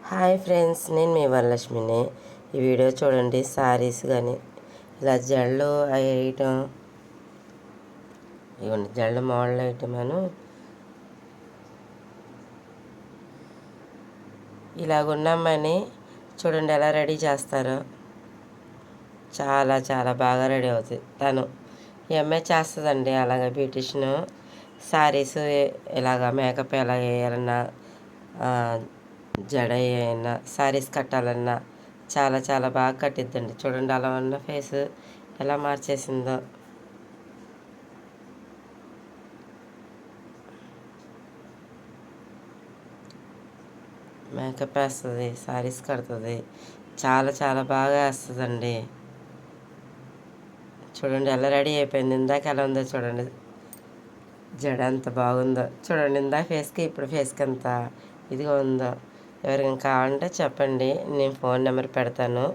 Hi friends, నేను మీ వరలక్ష్మిని. ఈ video చూడండి. శారీస్ కానీ ఇలా జళ్ళు వేయటం, ఇవ్వండి జళ్ళు మోడల్ వేయటమను ఇలాగున్నామని చూడండి ఎలా రెడీ చేస్తారో. చాలా చాలా బాగా రెడీ అవుతుంది. తను ఈ అమ్మాయి చేస్తుందండి అలాగ బ్యూటిషియను. శారీస్ ఇలాగ మేకప్ ఎలా వేయాలన్నా, జడ అయినా, శారీస్ కట్టాలన్నా చాలా చాలా బాగా కట్టిద్దండి. చూడండి అలా ఉన్న ఫేస్ ఎలా మార్చేసిందో. మేకప్ వేస్తుంది, శారీస్ కడుతుంది, చాలా చాలా బాగా వేస్తుందండి. చూడండి ఎలా రెడీ అయిపోయింది. ఇందాక ఎలా ఉందో చూడండి, జడ ఎంత బాగుందో చూడండి. ఇందాక ఫేస్కి ఇప్పుడు ఫేస్కి ఎంత ఇదిగా ఉందో. ఎవరికైనా కావాలంటే చెప్పండి, నేను ఫోన్ నెంబర్ పెడతాను.